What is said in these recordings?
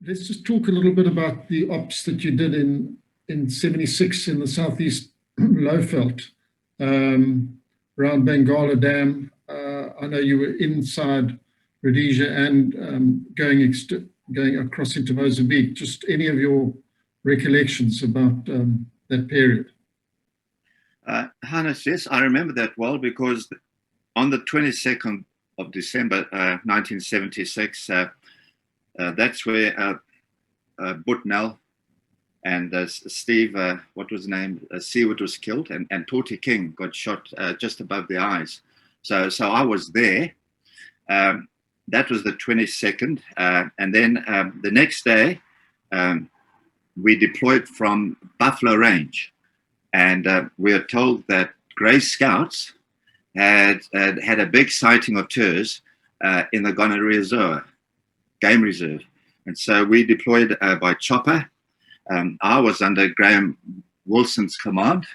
Let's just talk a little bit about the ops that you did in 76 in the southeast Lowveld, around Bangala Dam. I know you were inside Rhodesia and going across into Mozambique. Just any of your recollections about that period? Hannes, yes, I remember that well, because on the 22nd of December 1976, that's where Boet Nel and Steve, what was his name, Seward was killed, and Torty King got shot just above the eyes. So I was there. That was the 22nd. And then the next day, we deployed from Buffalo Range. And we are told that Grey Scouts had a big sighting of Turs in the Gonorrhoeazoa game reserve. And so we deployed by chopper. I was under Graham Wilson's command.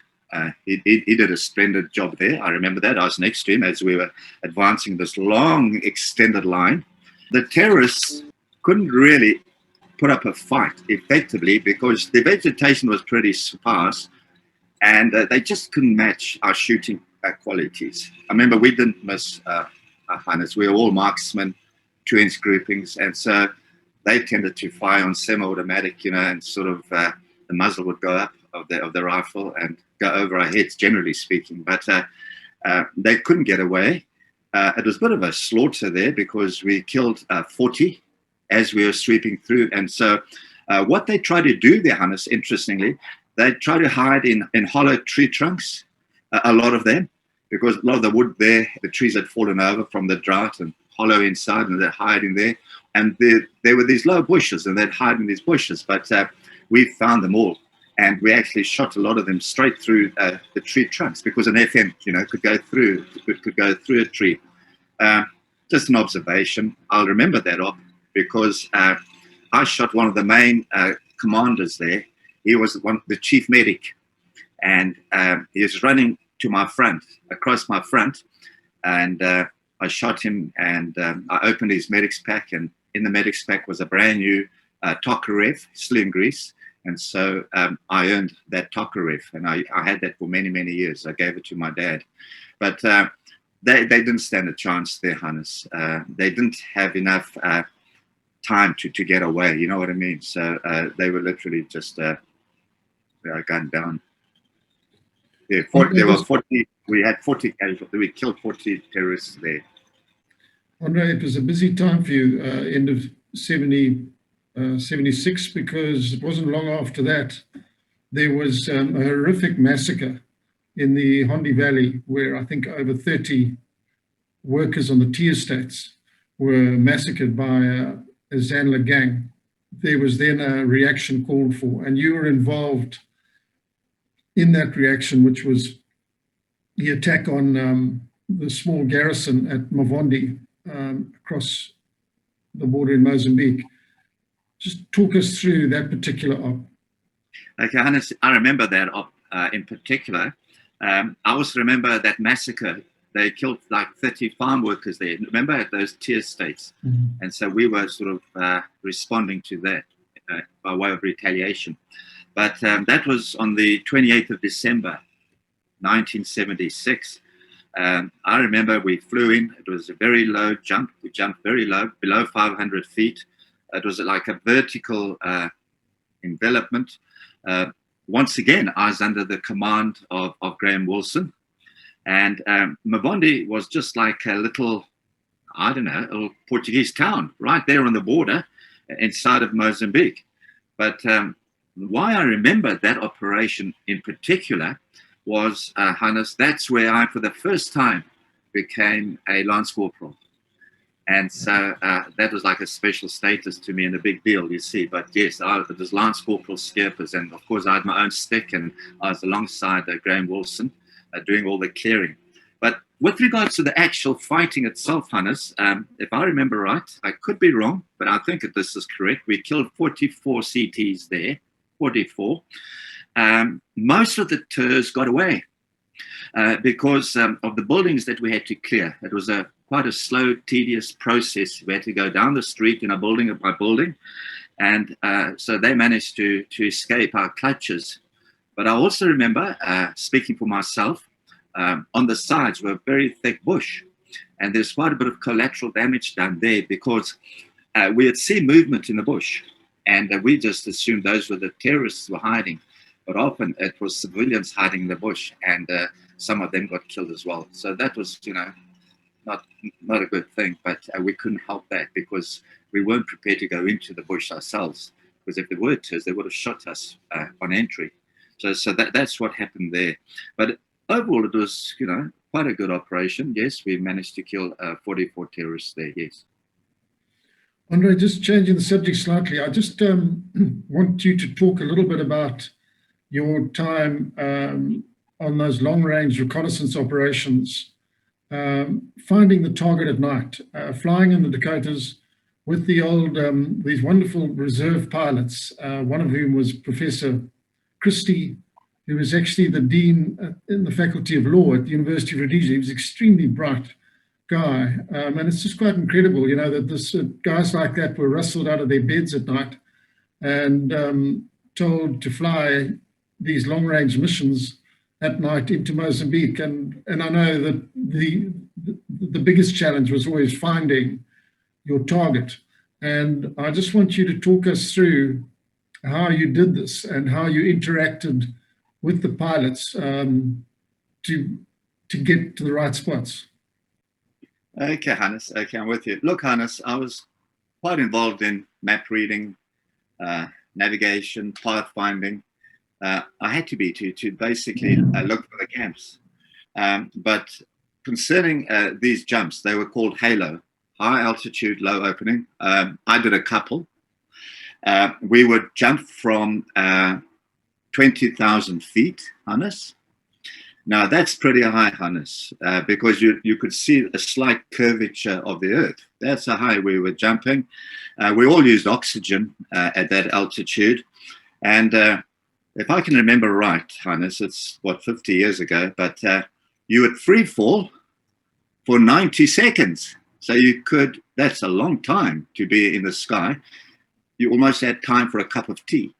He did a splendid job there. I remember that. I was next to him as we were advancing this long extended line. The terrorists couldn't really put up a fight effectively because the vegetation was pretty sparse, and they just couldn't match our shooting qualities. I remember we didn't miss Hannes. We were all marksmen, 2-inch groupings, and so they tended to fire on semi-automatic, and sort of the muzzle would go up of the rifle and go over our heads, generally speaking. But they couldn't get away. It was a bit of a slaughter there because we killed 40 as we were sweeping through. And so what they tried to do there, Hannes, interestingly, they tried to hide in hollow tree trunks, a lot of them, because a lot of the wood there, the trees had fallen over from the drought and hollow inside, and they're hiding there. And there were these low bushes, and they'd hide in these bushes. But we found them all, and we actually shot a lot of them straight through the tree trunks, because an FM, could go through a tree. Just an observation. I'll remember that up because I shot one of the main commanders there. He was the chief medic, and he was running to my front, across my front, and I shot him, and I opened his medic's pack, and in the medic's pack was a brand new Tokarev, still in grease. And so I earned that Tokarev, and I had that for many, many years. I gave it to my dad. But they didn't stand a chance there, Hannes. They didn't have enough time to get away, you know what I mean? So they were literally just gunned down. Yeah, there were 40. We had 40 casualties. We killed 40 terrorists there. Andre, it was a busy time for you, end of 76, because it wasn't long after that there was a horrific massacre in the Hondi Valley, where I think over 30 workers on the tea estates were massacred by a Zanla gang. There was then a reaction called for, and you were involved in that reaction, which was the attack on the small garrison at Mavondi across the border in Mozambique. Just talk us through that particular op. Okay, Hannes, I remember that op in particular. I also remember that massacre. They killed like 30 farm workers there. Remember, at those tea estates? Mm-hmm. And so we were sort of responding to that by way of retaliation. But that was on the 28th of December, 1976. I remember we flew in. It was a very low jump. We jumped very low, below 500 feet. It was like a vertical envelopment. Once again, I was under the command of Graham Wilson. And Mavondi was just like a little, a little Portuguese town right there on the border inside of Mozambique. But why I remember that operation in particular was, Hannes, that's where I, for the first time, became a lance corporal. And so that was like a special status to me and a big deal, you see. But yes, it was Lance Corporal Skerpers. And of course, I had my own stick, and I was alongside Graham Wilson doing all the clearing. But with regards to the actual fighting itself, Hannes, if I remember right, I could be wrong, but I think that this is correct. We killed 44 CTs there, 44. Most of the TERS got away because of the buildings that we had to clear. It was quite a slow, tedious process. We had to go down the street, building by building, And so they managed to escape our clutches. But I also remember, speaking for myself, on the sides were very thick bush. And there's quite a bit of collateral damage done there because we had seen movement in the bush. And we just assumed those were the terrorists who were hiding. But often it was civilians hiding in the bush, and some of them got killed as well. So that was, not a good thing. But we couldn't help that because we weren't prepared to go into the bush ourselves. Because if there were terrorists, they would have shot us on entry. So that's what happened there. But overall, it was, quite a good operation. Yes, we managed to kill 44 terrorists there, yes. Andre, just changing the subject slightly, I just want you to talk a little bit about your time on those long-range reconnaissance operations, finding the target at night, flying in the Dakotas with the old, these wonderful reserve pilots, one of whom was Professor Christie, who was actually the dean in the Faculty of Law at the University of Rhodesia. He was an extremely bright guy. And it's just quite incredible, that this guys like that were rustled out of their beds at night and told to fly these long-range missions at night into Mozambique. And I know that the biggest challenge was always finding your target. And I just want you to talk us through how you did this and how you interacted with the pilots to get to the right spots. Okay, Hannes. Okay, I'm with you. Look, Hannes, I was quite involved in map reading, navigation, pathfinding. I had to be to basically look for the camps. But concerning these jumps, they were called halo, high altitude, low opening. I did a couple. We would jump from 20,000 feet, Hannes. Now that's pretty high, Hannes, because you could see a slight curvature of the earth. That's how high we were jumping. We all used oxygen at that altitude. And if I can remember right, Hannes, it's 50 years ago, but you would free fall for 90 seconds. So that's a long time to be in the sky. You almost had time for a cup of tea.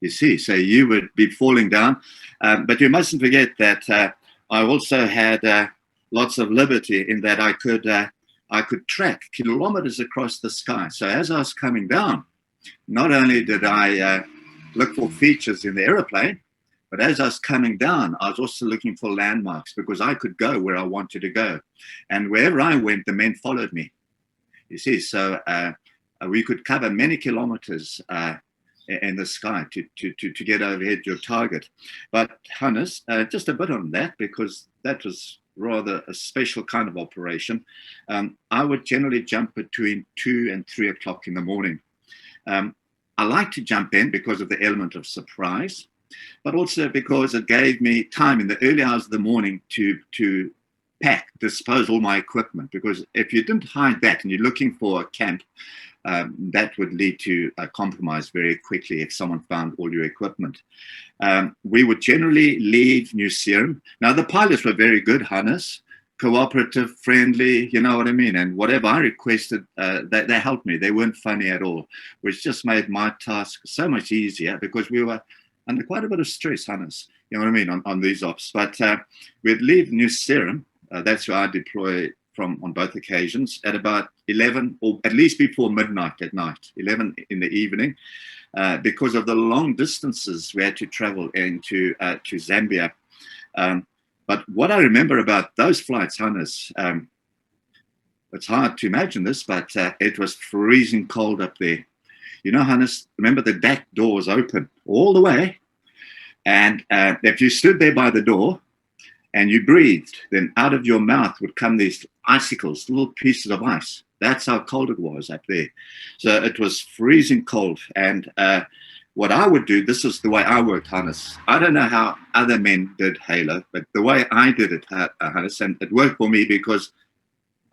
You see, so you would be falling down. But you mustn't forget that I also had lots of liberty in that I could track kilometers across the sky. So as I was coming down, not only did I look for features in the aeroplane, but as I was coming down, I was also looking for landmarks because I could go where I wanted to go. And wherever I went, the men followed me. You see, so we could cover many kilometers in the sky to get overhead your target. But Hannes, just a bit on that, because that was rather a special kind of operation. I would generally jump between 2 and 3 o'clock in the morning. I like to jump in because of the element of surprise, but also because it gave me time in the early hours of the morning to pack, dispose all my equipment. Because if you didn't hide that and you're looking for a camp, that would lead to a compromise very quickly if someone found all your equipment. We would generally leave New Serum. Now, the pilots were very good, Hannes, cooperative, friendly, you know what I mean? And whatever I requested, they helped me. They weren't funny at all, which just made my task so much easier because we were under quite a bit of stress, Hannes, you know what I mean, on these ops. But we'd leave New Serum. That's where I deploy from on both occasions at about 11 or at least before midnight at night, 11 in the evening, because of the long distances we had to travel into to Zambia. But what I remember about those flights, Hannes, it's hard to imagine this, but it was freezing cold up there. You know, Hannes, remember the deck door was open all the way. And if you stood there by the door, and you breathed, then out of your mouth would come these icicles, little pieces of ice. That's how cold it was up there. So it was freezing cold. And what I would do, this is the way I worked, Hannes. I don't know how other men did Halo, but the way I did it, Hannes, and it worked for me because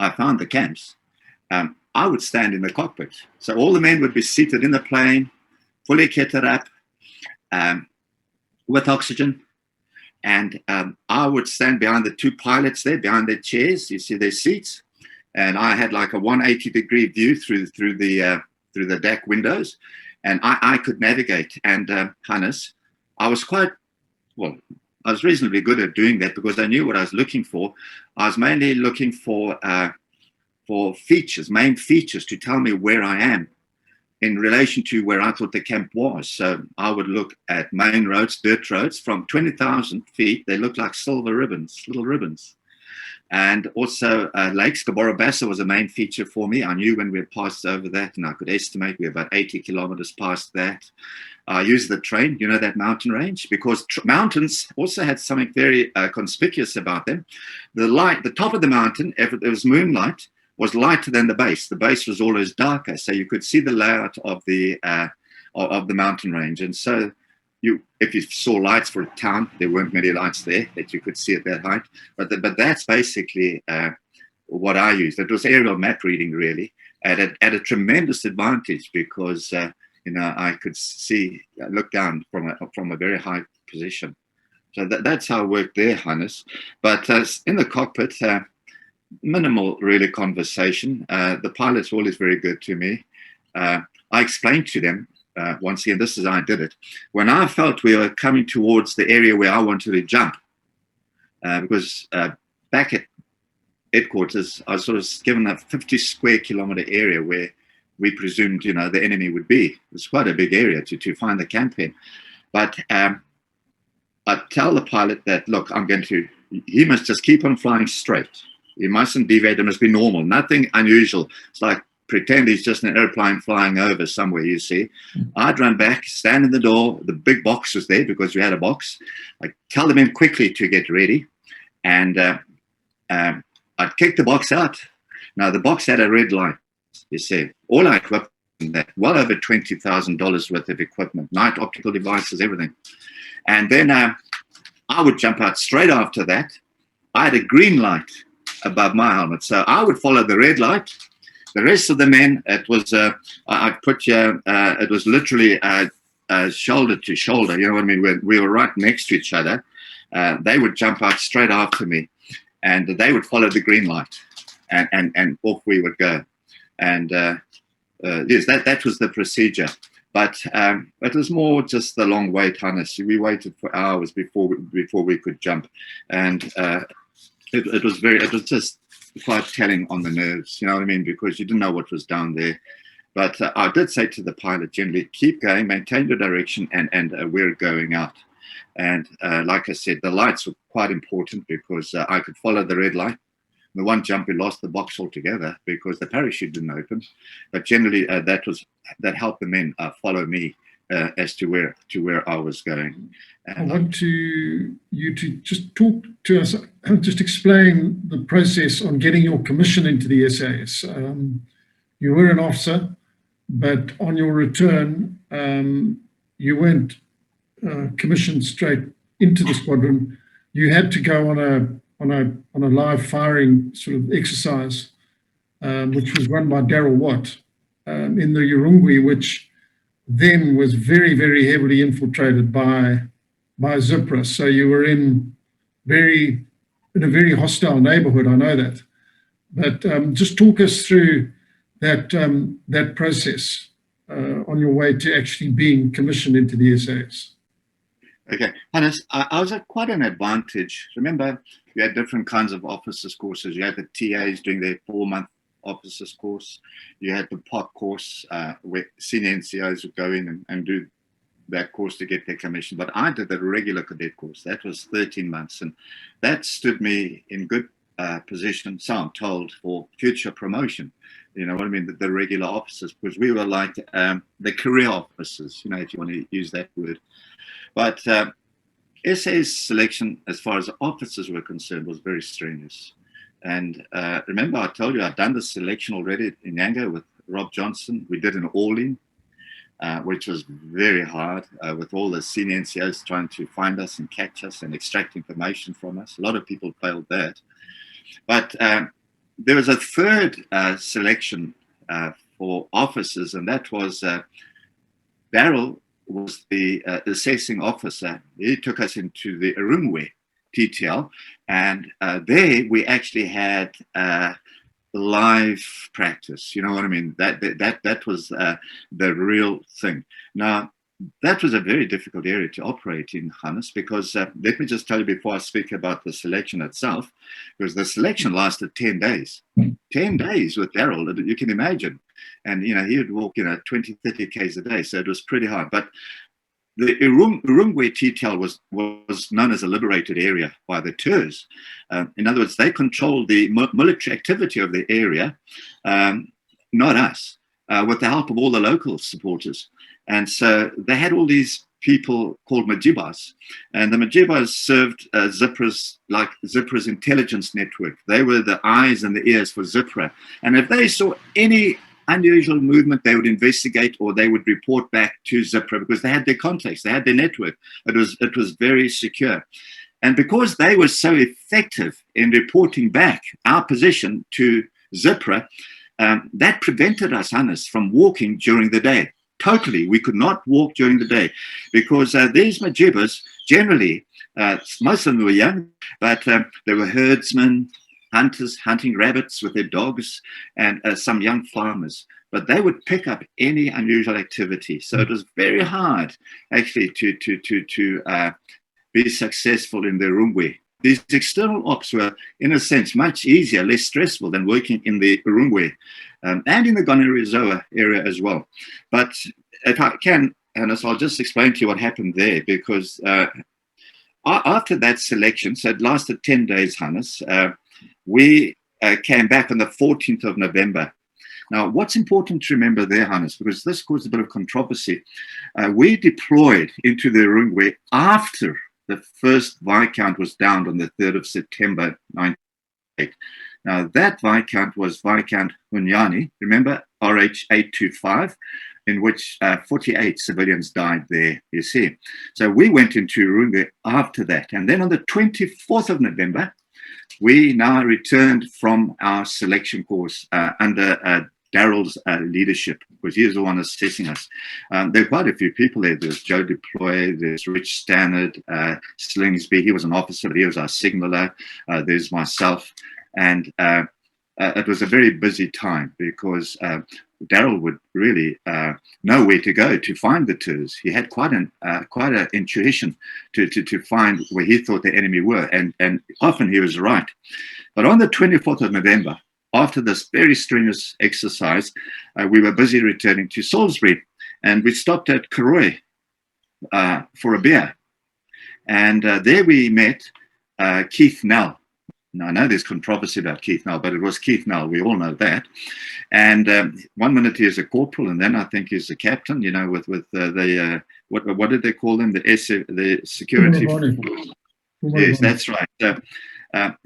I found the camps. I would stand in the cockpit. So all the men would be seated in the plane, fully kitted up, with oxygen. And I would stand behind the two pilots there, behind their chairs. You see their seats, and I had like a 180-degree view through the deck windows. and I could navigate. And Hannes, I was I was reasonably good at doing that because I knew what I was looking for. I was mainly looking for features, main features, to tell me where I am in relation to where I thought the camp was. So I would look at main roads, dirt roads from 20,000 feet. They look like silver ribbons, little ribbons. And also lakes. Gaborabassa was a main feature for me. I knew when we passed over that, and I could estimate we're about 80 kilometers past that. I used the train, you know, that mountain range, because mountains also had something very conspicuous about them. The top of the mountain, if there was moonlight, was lighter than the base. The base was always darker, so you could see the layout of the mountain range. And so, if you saw lights for a town, there weren't many lights there that you could see at that height. But that's basically what I used. It was aerial map reading, really, at a tremendous advantage because I could look down from a very high position. So that's how it worked there, Hannes. But in the cockpit, minimal really conversation. The pilot's always very good to me. I explained to them, once again, this is how I did it. When I felt we were coming towards the area where I wanted to jump, because back at headquarters, I was sort of given a 50 square kilometer area where we presumed, the enemy would be. It's quite a big area to find the camp in. But I tell the pilot that, look, he must just keep on flying straight. He mustn't deviate. It must be normal, nothing unusual. It's like pretend he's just an airplane flying over somewhere, you see. I'd run back, stand in the door. The big box was there because we had a box. I'd tell them in quickly to get ready. And I'd kick the box out. Now, the box had a red light, you see. All our equipment, well over $20,000 worth of equipment, night optical devices, everything. And then I would jump out straight after that. I had a green light above my helmet. So I would follow the red light. The rest of the men, it was, it was literally shoulder to shoulder. You know what I mean? We were right next to each other. They would jump out straight after me and they would follow the green light and off we would go. And yes, that was the procedure. But it was more just the long wait, Hannes. We waited for hours before we could jump. And it was just quite telling on the nerves, you know what I mean? Because you didn't know what was down there. But I did say to the pilot generally, keep going, maintain your direction, and we're going out. And like I said, the lights were quite important because I could follow the red light. The one jump, we lost the box altogether because the parachute didn't open. But generally, that helped the men follow me as to where I was going. And I want you to just talk to us, just explain the process on getting your commission into the SAS. You were an officer, but on your return, you weren't commissioned straight into the squadron. You had to go on a live firing sort of exercise, which was run by Darryl Watt in the Urungwe, which then was very, very heavily infiltrated by Zipra. So you were in a very hostile neighborhood, I know that. But just talk us through that process on your way to actually being commissioned into the SAS. Okay, Hannes, I was at quite an advantage. Remember, you had different kinds of officers courses. You had the TAs doing their 4-month officers course. You had the POC course where senior NCOs would go in and do that course to get their commission. But I did the regular cadet course. That was 13 months. And that stood me in good position, so I'm told, for future promotion. You know what I mean? The regular officers, because we were like the career officers, you know, if you want to use that word. But SAS selection, as far as officers were concerned, was very strenuous. And remember, I told you I'd done the selection already in Yanga with Rob Johnson. We did an all-in, which was very hard with all the senior NCOs trying to find us and catch us and extract information from us. A lot of people failed that. But there was a third selection for officers, and that was Darryl was the assessing officer. He took us into the Urungwe TTL, and there we actually had live practice. You know what I mean? That was the real thing. Now, that was a very difficult area to operate in, Hannes, because let me just tell you before I speak about the selection itself, because the selection lasted 10 days. 10 days with Daryl, you can imagine. And, you know, he would walk, 20, 30 Ks a day. So it was pretty hard. But the Urungwe TTL was known as a liberated area by the Turs. In other words, they controlled the military activity of the area, not us, with the help of all the local supporters. And so they had all these people called Majibas, and the Majibas served Zipra's intelligence network. They were the eyes and the ears for Zipra. And if they saw any unusual movement, they would investigate, or they would report back to Zipra, because they had their contacts, they had their network. It was very secure. And because they were so effective in reporting back our position to Zipra, that prevented us, Hannes, from walking during the day. Totally, we could not walk during the day, because these Majibas, generally, most of them were young, but they were herdsmen, hunters, hunting rabbits with their dogs, and some young farmers. But they would pick up any unusual activity. So it was very hard, actually, to be successful in the Urungwe. These external ops were, in a sense, much easier, less stressful than working in the Urungwe and in the Gonerizoa area as well. But if I can, Hannes, I'll just explain to you what happened there, because after that selection, so it lasted 10 days, Hannes, we came back on the 14th of November. Now, what's important to remember there, Hannes, because this caused a bit of controversy, we deployed into the Urungwe after the first Viscount was downed on the 3rd of September 1998. Now, that Viscount was Viscount Hunyani, remember, RH825, in which 48 civilians died there, you see. So we went into Urungwe after that. And then on the 24th of November, we now returned from our selection course under Daryl's leadership, because he was the one assessing us. There are quite a few people there. There's Joe Deploy, there's Rich Stannard, Slingsby, he was an officer, but he was our signaller. There's myself. And it was a very busy time, because Daryl would really know where to go to find the Turs. He had quite an intuition to find where he thought the enemy were, and often he was right. But on the 24th of November, after this very strenuous exercise, we were busy returning to Salisbury, and we stopped at Karoi for a beer. And there we met Keith Nel. Now, I know there's controversy about Keith Nel, but it was Keith Nel. We all know that. And 1 minute he is a corporal, and then I think he's a captain, with the what did they call them? The security. Yes, that's right.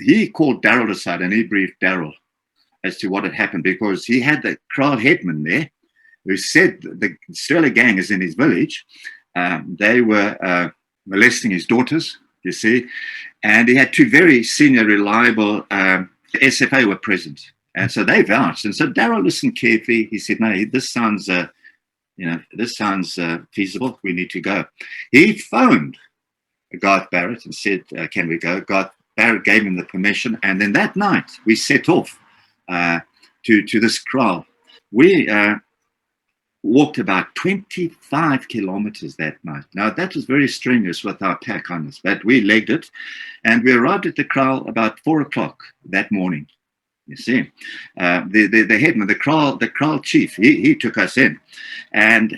He called Daryl aside, and he briefed Daryl as to what had happened, because he had the crowd headman there who said the Sterling gang is in his village. They were molesting his daughters, you see, and he had two very senior, reliable SFA were present, and so they vouched. And so Daryl listened carefully. He said, "No, this sounds, this sounds feasible. We need to go." He phoned Garth Barrett and said, "Can we go?" Garth Barrett gave him the permission, and then that night we set off to this kraal. We walked about 25 kilometers that night. Now, that was very strenuous with our pack on us, but we legged it, and we arrived at the kraal about 4 o'clock that morning. You see, the headman, the kraal chief, he took us in, and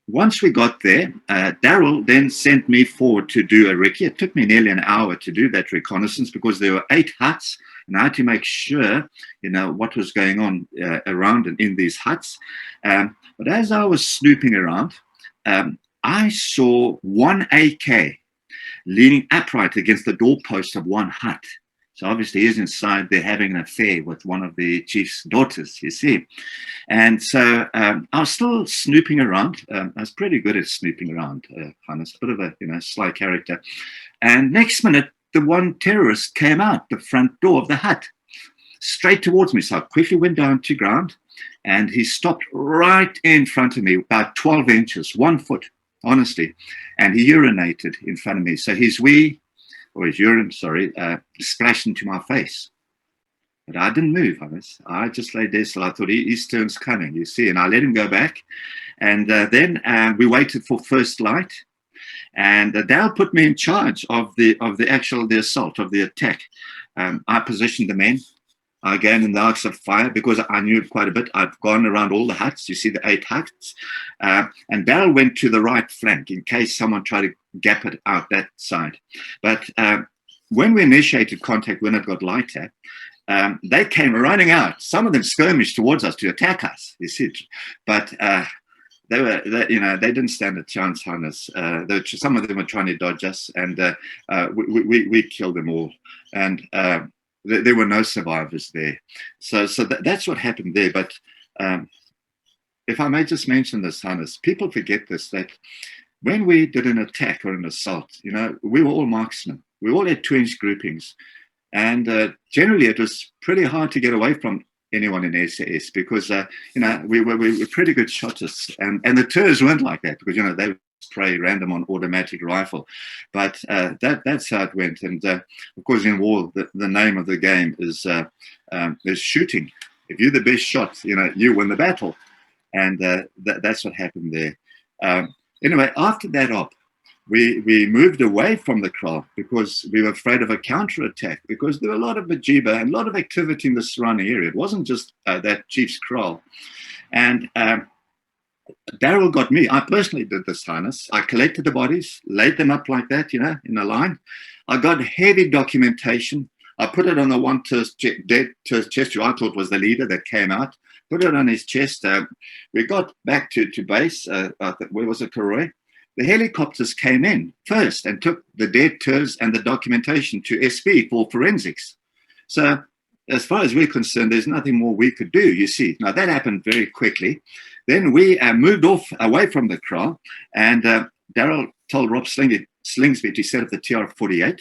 once we got there, Daryl then sent me forward to do a recce. It took me nearly an hour to do that reconnaissance, because there were 8 huts, and I had to make sure, what was going on around and in these huts. But as I was snooping around, I saw one AK leaning upright against the doorpost of one hut. So obviously he's inside there having an affair with one of the chief's daughters, you see. And so I was still snooping around. I was pretty good at snooping around, Hannes, a bit of a sly character. And next minute, the one terrorist came out the front door of the hut, straight towards me. So I quickly went down to ground, and he stopped right in front of me, about 12 inches, 1 foot, honestly. And he urinated in front of me. So his urine, splashed into my face. But I didn't move, Hannes. I just lay there still. I thought his turn's coming, you see, and I let him go back. And then we waited for first light. And Dale put me in charge of the assault, of the attack. I positioned the men. I gained in the arcs of fire because I knew quite a bit. I've gone around all the huts. You see the 8 huts. And Darrell went to the right flank in case someone tried to gap it out that side. But when we initiated contact, when it got lighter, they came running out. Some of them skirmished towards us to attack us, you see. But they didn't stand a chance, Hannes. Some of them were trying to dodge us, and we killed them all. And there were no survivors there. So that's what happened there. But if I may just mention this, Hannes, people forget this, that when we did an attack or an assault, we were all marksmen. We all had 2-inch groupings. And generally, it was pretty hard to get away from anyone in SAS because, we were pretty good shotters. And the TERs weren't like that because, they would spray random on automatic rifle. But that's how it went. And, of course, in war, the name of the game is shooting. If you're the best shot, you win the battle. And that's what happened there. Anyway, after that op, we moved away from the kraal because we were afraid of a counterattack because there were a lot of Bajiba and a lot of activity in the surrounding area. It wasn't just that chief's kraal. And Darrell got me. I personally did this, Hannes. I collected the bodies, laid them up like that, in a line. I got heavy documentation. I put it on the one dead chest who I thought was the leader that came out. Put it on his chest. We got back to base. Where was it, Karoi? The helicopters came in first and took the dead TERs and the documentation to SP for forensics. So as far as we're concerned, there's nothing more we could do, you see. Now, that happened very quickly. Then we moved away from the kraal, and Darrell told Rob Slingsby to set up the TR-48,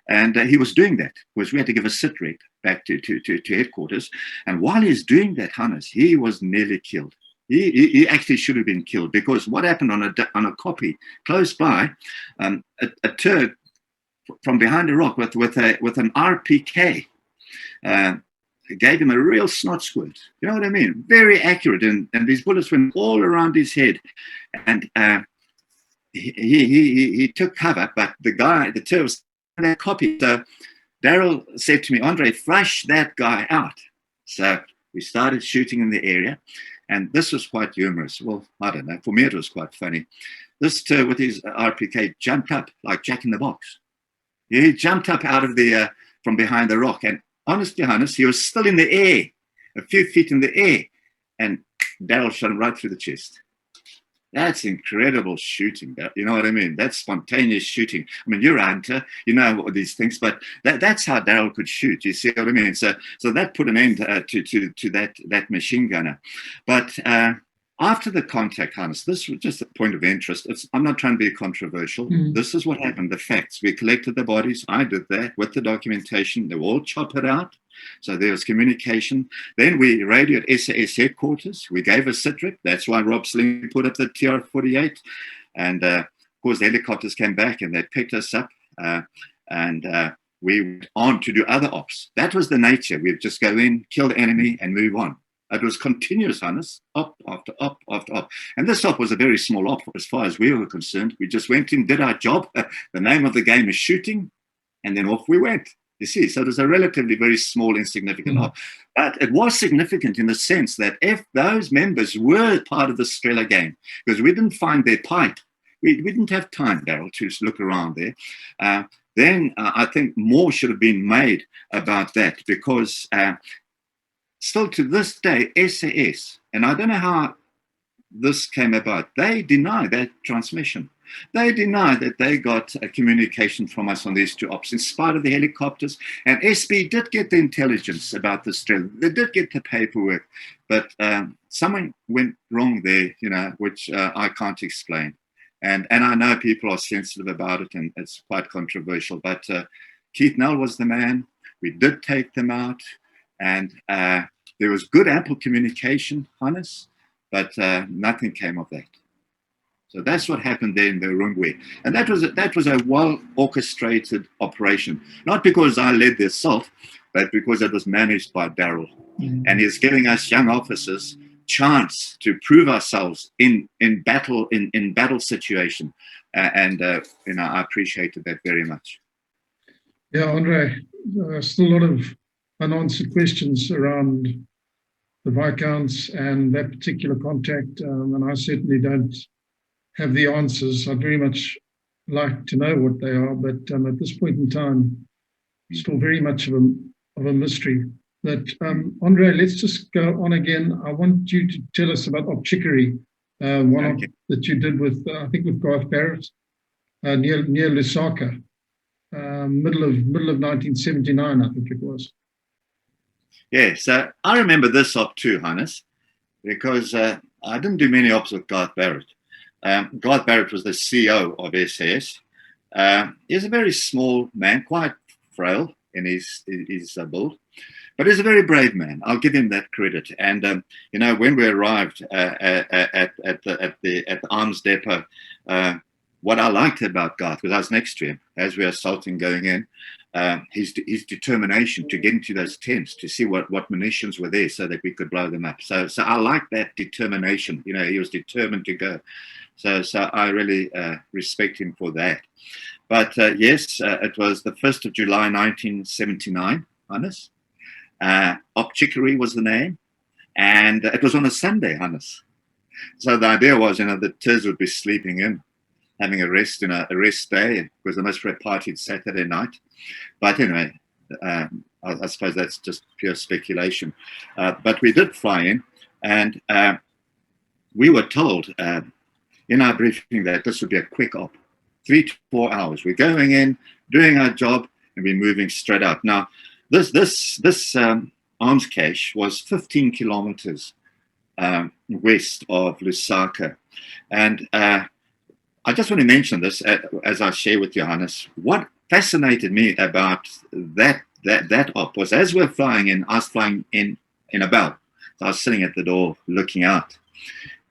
and he was doing that because we had to give a sit rep back to headquarters. And while he's doing that, Hannes, he was nearly killed. He actually should have been killed because what happened on a copy close by, a TER from behind a rock with an RPK gave him a real snot squirt. You know what I mean? Very accurate, and these bullets went all around his head, and he took cover. But the TER was in that copy. So Darrell said to me, "Andre, flush that guy out." So we started shooting in the area. And this was quite humorous. Well, I don't know. For me, it was quite funny. This TER with his RPK jumped up like Jack in the Box. He jumped up out of from behind the rock. And honestly, Hannes, he was still in the air, a few feet in the air. And Darrell shot him right through the chest. That's incredible shooting. You know what I mean? That's spontaneous shooting. I mean, you're a hunter, you know all these things, but that's how Darrell could shoot. You see what I mean? So that put an end to that machine gunner. But after the contact, Hannes, this was just a point of interest. I'm not trying to be controversial. This is what happened, the facts. We collected the bodies. I did that with the documentation. They were all chopped out. So there was communication. Then we radioed SAS headquarters. We gave a sitrep. That's why Rob Sling put up the TR-48. And, of course, the helicopters came back and they picked us up. And we went on to do other ops. That was the nature. We'd just go in, kill the enemy, and move on. It was continuous, Hannes, op after op after op. And this op was a very small op as far as we were concerned. We just went in, did our job. The name of the game is shooting, and then off we went. You see, so it was a relatively very small, insignificant op. But it was significant in the sense that if those members were part of the Strela game, because we didn't find their pipe, we didn't have time, Darrell, to look around there, then I think more should have been made about that because still to this day, SAS, and I don't know how this came about, they deny that transmission. They deny that they got a communication from us on these two ops in spite of the helicopters. And SP did get the intelligence about this drill. They did get the paperwork, but something went wrong there, which I can't explain. And I know people are sensitive about it, and it's quite controversial. But Keith Nel was the man. We did take them out, and there was good, ample communication, Hannes, but nothing came of that. So that's what happened there in the Rungwe. And that was a well-orchestrated operation, not because I led the assault, but because it was managed by Daryl. And he's giving us young officers chance to prove ourselves in battle situation. I appreciated that very much. Yeah, Andre, still a lot of unanswered questions around the Viscounts and that particular contact, and I certainly don't have the answers. I'd very much like to know what they are, but at this point in time, still very much of a mystery. But Andre, let's just go on again. I want you to tell us about Opchickery, one that you did with, I think, with Garth Barrett near Lusaka, middle of 1979, I think it was. Yeah, so I remember this op too, Hannes, because I didn't do many ops with Garth Barrett. Garth Barrett was the CEO of SAS. He's a very small man, quite frail in his build, but he's a very brave man. I'll give him that credit. And when we arrived at the arms depot, what I liked about Garth, because I was next to him as we were assaulting going in, his determination to get into those tents to see what munitions were there so that we could blow them up. So I liked that determination. He was determined to go. So I really respect him for that. But yes, it was the 1st of July, 1979, Hannes. Opchickery was the name. And it was on a Sunday, Hannes. So the idea was, the Tiz would be sleeping in, having a rest day, because they must have partied Saturday night. But anyway, I suppose that's just pure speculation. But we did fly in, and we were told in our briefing that this would be a quick op, 3 to 4 hours. We're going in, doing our job, and we're moving straight out. Now, this arms cache was 15 kilometers west of Lusaka, and I just want to mention this as I share with you, Hannes. What fascinated me about that op was, as we're flying in, I was flying in a bell. So I was sitting at the door looking out,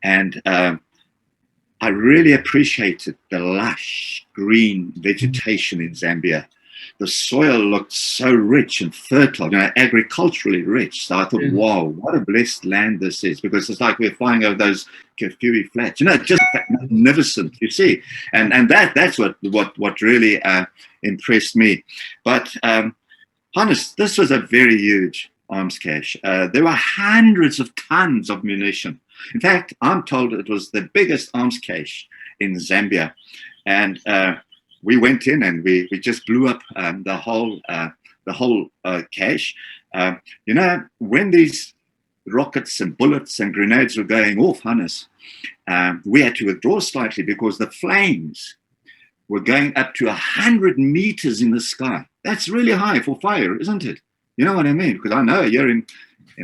and I really appreciated the lush green vegetation in Zambia. The soil looked so rich and fertile, agriculturally rich. So I thought, wow, what a blessed land this is, because it's like we're flying over those Kafue flats, just magnificent, you see. And that's what really impressed me. But Hannes, this was a very huge arms cache. There were hundreds of tons of munition. In fact, I'm told it was the biggest arms cache in Zambia. And we went in and we just blew up the whole cache. When these rockets and bullets and grenades were going off, Hannes, we had to withdraw slightly because the flames were going up to 100 meters in the sky. That's really high for fire, isn't it? You know what I mean? Because I know you're in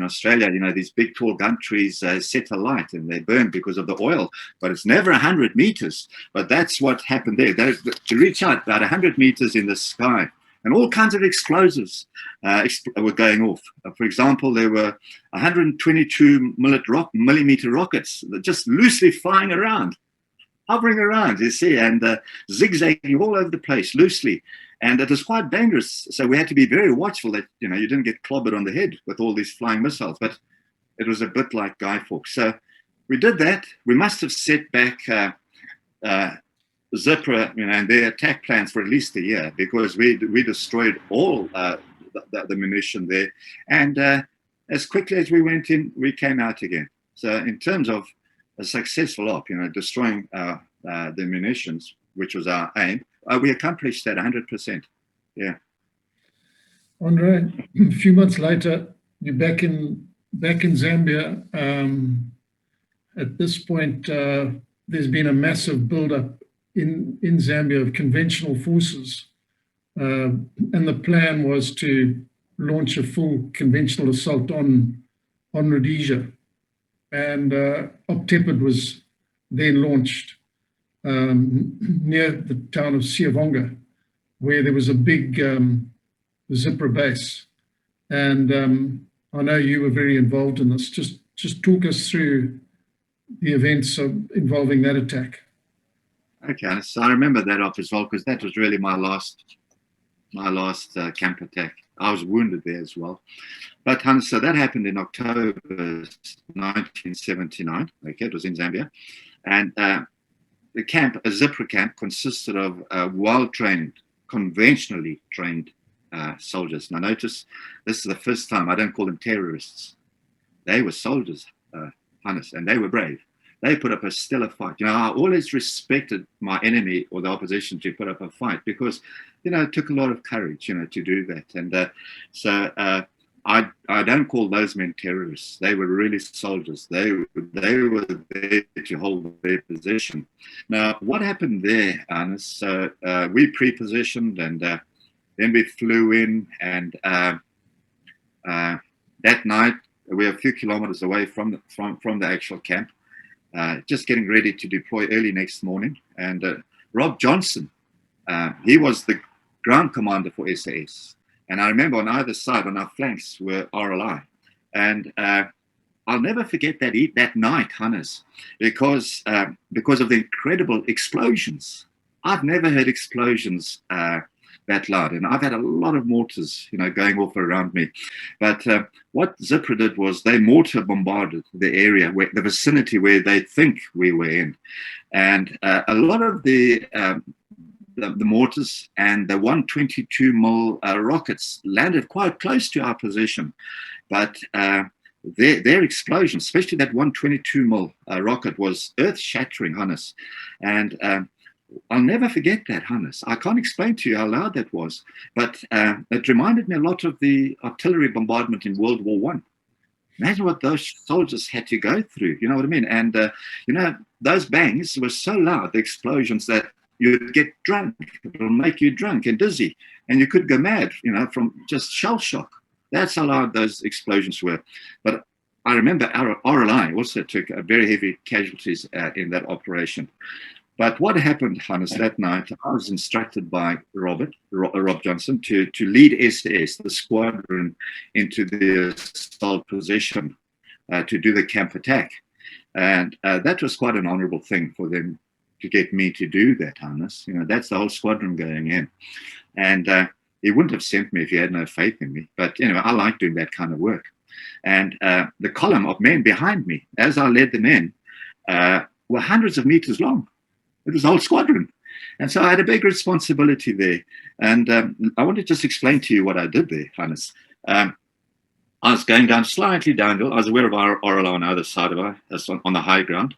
Australia, these big tall gum trees set alight and they burn because of the oil, but it's never 100 meters. But that's what happened there. To reach out about 100 meters in the sky, and all kinds of explosives were going off. For example, there were 122 millimeter rockets just loosely flying around, hovering around, you see, and zigzagging all over the place loosely. And it was quite dangerous. So we had to be very watchful that, you didn't get clobbered on the head with all these flying missiles. But it was a bit like Guy Fawkes. So we did that. We must have set back Zipra, and their attack plans for at least a year, because we destroyed all the munition there. And as quickly as we went in, we came out again. So in terms of a successful op, destroying the munitions, which was our aim, we accomplished that 100%. Yeah. Andre, a few months later, you're back in Zambia. At this point, there's been a massive buildup in Zambia of conventional forces, and the plan was to launch a full conventional assault on Rhodesia, and Optepid was then launched near the town of Sivonga, where there was a big Zipra base. And I know you were very involved in this. Just talk us through the events involving that attack. Okay, so I remember that off as well, because that was really my last camp attack. I was wounded there as well. But Hannes, so that happened in October 1979. Okay, it was in Zambia. And the camp, a Zipper camp, consisted of well-trained, conventionally trained soldiers. Now notice, this is the first time I don't call them terrorists. They were soldiers, Hannes, and they were brave. They put up a stellar fight. You know, I always respected my enemy or the opposition to put up a fight because, you know, it took a lot of courage, you know, to do that. And so I don't call those men terrorists. They were really soldiers. They were there to hold their position. Now, what happened there, Hannes? So we pre-positioned, and then we flew in, and that night we were a few kilometers away from the actual camp. Just getting ready to deploy early next morning. And Rob Johnson, he was the ground commander for SAS. And I remember on either side, on our flanks, were RLI. And I'll never forget that night, Hannes, because of the incredible explosions. I've never heard explosions that loud, and I've had a lot of mortars, you know, going off around me. But what Zipper did was they mortar bombarded the area, the vicinity where they think we were in, and a lot of the mortars and the 122 mil rockets landed quite close to our position, but their explosion, especially that 122 mil rocket, was earth-shattering, Hannes, and I'll never forget that, Hannes. I can't explain to you how loud that was, but it reminded me a lot of the artillery bombardment in World War One. Imagine what those soldiers had to go through, you know what I mean? And, you know, those bangs were so loud, the explosions, that you'd get drunk. It'll make you drunk and dizzy, and you could go mad, you know, from just shell shock. That's how loud those explosions were. But I remember our RLI also took very heavy casualties in that operation. But what happened, Hannes, that night, I was instructed by Rob Johnson to lead SAS, the squadron, into the assault position to do the camp attack. And that was quite an honorable thing for them to get me to do that, Hannes. You know, that's the whole squadron going in. And he wouldn't have sent me if he had no faith in me. But anyway, I like doing that kind of work. And the column of men behind me, as I led them in, were hundreds of meters long. It was a whole squadron. And so I had a big responsibility there. And I want to just explain to you what I did there, Hannes. I was going down slightly downhill. I was aware of our RLI on the other side of us, on the high ground.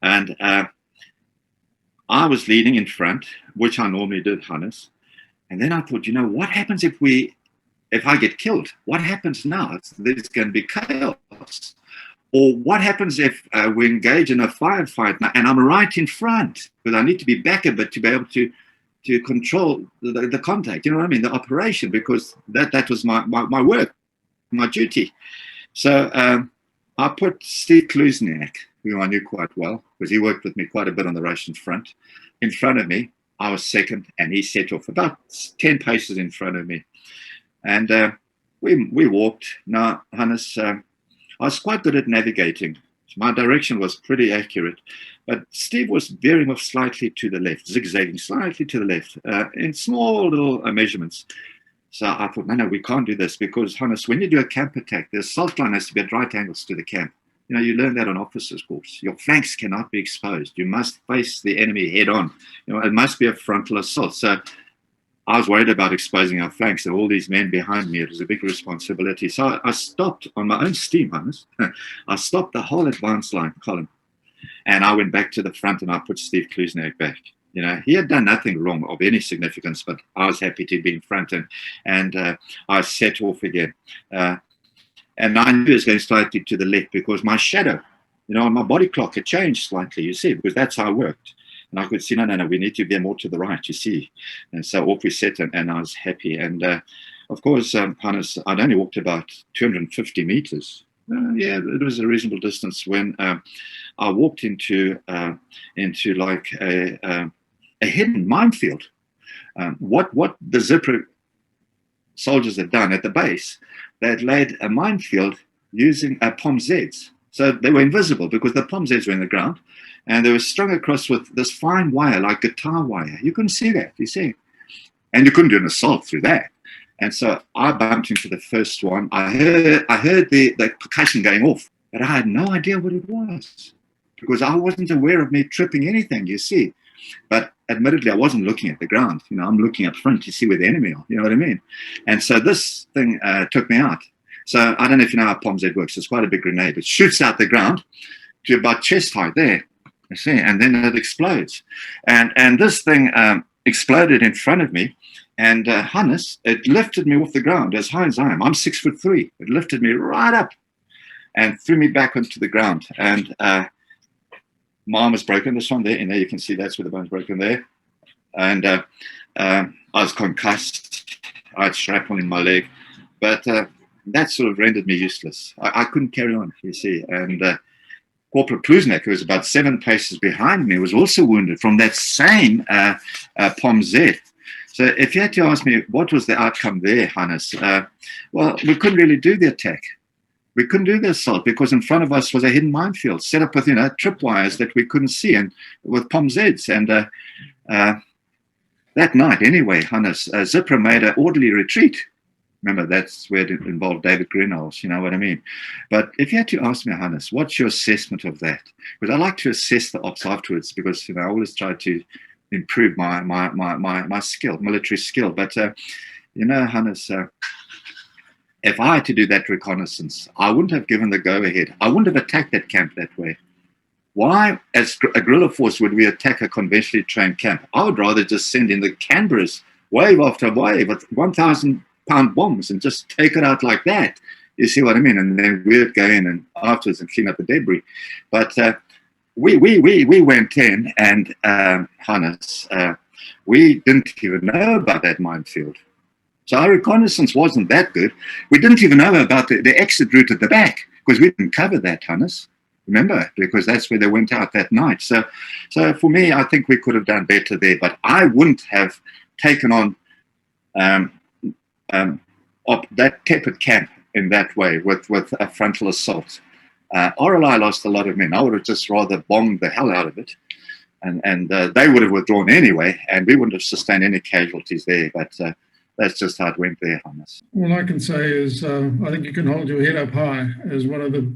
And I was leading in front, which I normally did, Hannes. And then I thought, you know, what happens if I get killed? What happens now? There's going to be chaos. Or what happens if we engage in a firefight and I'm right in front? Because I need to be back a bit to be able to control the contact, you know what I mean, the operation, because that was my work, my duty. So I put Steve Seymour, who I knew quite well, because he worked with me quite a bit on the Russian front, in front of me. I was second, and he set off about 10 paces in front of me. And we walked. Now, Hannes, I was quite good at navigating. My direction was pretty accurate, but Steve was veering off slightly to the left, zigzagging slightly to the left in small little measurements. So I thought, no, we can't do this, because, Hannes, when you do a camp attack, the assault line has to be at right angles to the camp. You know, you learn that on officers' course. Your flanks cannot be exposed. You must face the enemy head on. You know, it must be a frontal assault. So I was worried about exposing our flanks and all these men behind me. It was a big responsibility. So I stopped on my own steam, Hannes. I stopped the whole advance line column. And I went back to the front and I put Steve Seymour back. You know, he had done nothing wrong of any significance, but I was happy to be in front. And I set off again. And I knew it was going slightly to the left because my shadow, you know, on my body clock had changed slightly, you see, because that's how I worked. And I could see, no, we need to be more to the right, you see. And so off we set, and I was happy. And of course, Hannes, I'd only walked about 250 meters. Yeah, it was a reasonable distance when I walked into like a hidden minefield. What the Zipper soldiers had done at the base, they had laid a minefield using POM-Zs. So they were invisible because the POMZs were in the ground, and they were strung across with this fine wire, like guitar wire. You couldn't see that, you see. And you couldn't do an assault through that. And so I bumped into the first one. I heard the percussion going off, but I had no idea what it was because I wasn't aware of me tripping anything, you see. But admittedly, I wasn't looking at the ground. You know, I'm looking up front to see where the enemy are. You know what I mean? And so this thing took me out. So I don't know if you know how POMZ works. It's quite a big grenade. It shoots out the ground to about chest height there, you see, and then it explodes. And this thing exploded in front of me. And Hannes, it lifted me off the ground as high as I am. I'm 6'3". It lifted me right up and threw me back onto the ground. And my arm was broken. This one there, and there you can see that's where the bone's broken there. And I was concussed. I had shrapnel in my leg. But that sort of rendered me useless. I couldn't carry on, you see. And Corporal Plusnek, who was about 7 paces behind me, was also wounded from that same POMZ. So if you had to ask me what was the outcome there, Hannes, well, we couldn't really do the attack. We couldn't do the assault because in front of us was a hidden minefield set up with, tripwires that we couldn't see and with POMZs. And that night, anyway, Hannes, Zipra made an orderly retreat. Remember, that's where it involved David Greenhalghs, you know what I mean? But if you had to ask me, Hannes, what's your assessment of that? Because I like to assess the ops afterwards because, I always try to improve my skill, military skill. But, Hannes, if I had to do that reconnaissance, I wouldn't have given the go-ahead. I wouldn't have attacked that camp that way. Why, as a guerrilla force, would we attack a conventionally trained camp? I would rather just send in the Canberras wave after wave with 1,000-pound bombs and just take it out like that. You see what I mean? And then we'd go in and afterwards and clean up the debris. But we went in and, Hannes, we didn't even know about that minefield. So our reconnaissance wasn't that good. We didn't even know about the exit route at the back because we didn't cover that, Hannes. Remember, because that's where they went out that night. So for me, I think we could have done better there. But I wouldn't have taken on that tepid camp in that way with a frontal assault. RLI lost a lot of men. I would have just rather bombed the hell out of it. And they would have withdrawn anyway, and we wouldn't have sustained any casualties there. But that's just how it went there, Hannes. All I can say is I think you can hold your head up high as one of the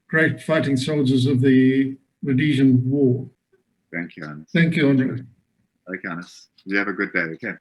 great fighting soldiers of the Rhodesian War. Thank you, Hannes. Thank you, Andre. Okay, Hannes. You have a good day, okay?